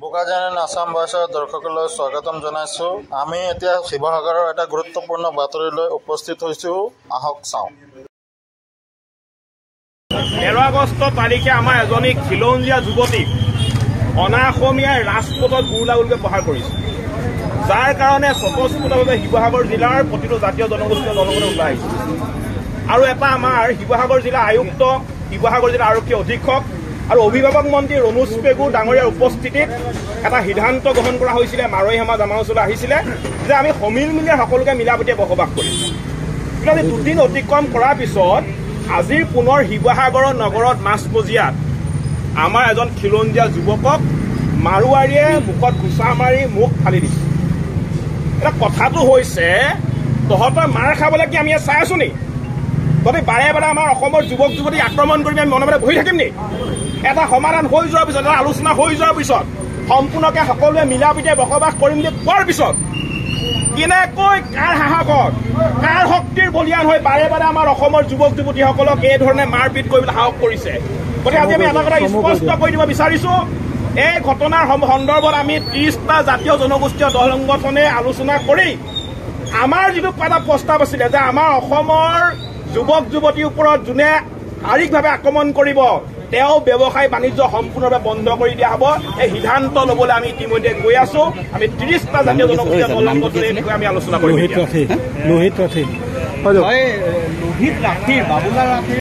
বোকাজানেল আসাম ভাষাৰ দৰ্শকলৈ স্বাগতম জনাইছো। আমি এতিয়া শিৱসাগৰৰ এটা গুৰুত্বপূৰ্ণ বাতৰিলৈ উপস্থিত হৈছো। আহক চাওঁ। 13 আগষ্ট তাৰিখে আমাৰ এজনী খিলঞ্জীয়া যুৱতীক অনাঅসমীয়াই ৰাজপথত গুৰুলাগুলকৈ প্ৰহাৰ কৰিছে, যাৰ কাৰণে স্বতঃস্ফূৰ্তভাৱে শিৱসাগৰ জিলাৰ প্ৰতিটো জাতীয় জনগোষ্ঠীয় দলগত ওলাই আহিছে। আৰু এটা আমাৰ শিৱসাগৰ জিলা আয়ুক্ত, শিৱসাগৰ জিলা আৰক্ষী অধীক্ষক আৰু অভিভাৱক মন্ত্ৰী ৰণোজ পেগু ডাঙৰীয়াৰ উপস্থিতিত এটা সিদ্ধান্ত গ্ৰহণ কৰা হৈছিলে। মাৰৈ সমাজ আমাৰ ওচৰলৈ আহিছিলে যে আমি সমিল মিলিয়ে সকলোকে মিলাপ্ৰীতিৰে বসবাস কৰিম। কিন্তু আমি দুদিন অতিক্ৰম কৰাৰ পিছত আজিৰ পুনৰ শিৱসাগৰৰ নগৰত মাজমজিয়াত আমাৰ এজন খিলঞ্জীয়া যুৱকক মাৰোৱাৰীয়ে মুখত ঘোচা মাৰি মুখ ফালি দিছে। এটা কথাটো হৈছে, তহঁতৰ মাৰ খাবলৈ কি আমি চাই আছো নি? তহঁতি বাৰে বাৰে আমাৰ অসমৰ যুৱক যুৱতীক আক্ৰমণ কৰি আমি মনে মনে বহি থাকিম নি? এটা সমাধান হৈ যোৱাৰ পিছত, এটা আলোচনা হৈ যোৱাৰ পিছত, সম্পূৰ্ণকে সকলোৱে মিলাপ্ৰীতিৰে বসবাস কৰিম বুলি কোৱাৰ পিছত কেনেকৈ কাৰ সাহসত, কাৰ শক্তিৰ বলিয়ান হৈ বাৰে বাৰে আমাৰ অসমৰ যুৱক যুৱতীসকলক এই ধৰণে মাৰপিট কৰিবলৈ সাহস কৰিছে। গতিকে আজি আমি এটা কথা স্পষ্ট কৰি দিব বিচাৰিছো, এই ঘটনাৰ সন্দৰ্ভত আমি 30টা জাতীয় জনগোষ্ঠীয় দল সংগঠনে আলোচনা কৰি আমাৰ যিটো এটা প্ৰস্তাৱ আছিলে যে আমাৰ অসমৰ যুৱক যুৱতীৰ ওপৰত যোনে শাৰীৰিকভাৱে আক্ৰমণ কৰিব তেওঁ ব্যৱসায় বাণিজ্য সম্পূৰ্ণভাৱে বন্ধ কৰি দিয়া হ'ব, এই সিদ্ধান্ত ল'বলৈ আমি ইতিমধ্যে গৈ আছো। আমি 30টা জাতীয় জনগোষ্ঠীয় দল সংগঠনে এই বিষয়ে আমি আলোচনা কৰিম। লোহিত ৰাঠী বাবুলাল ৰাঠী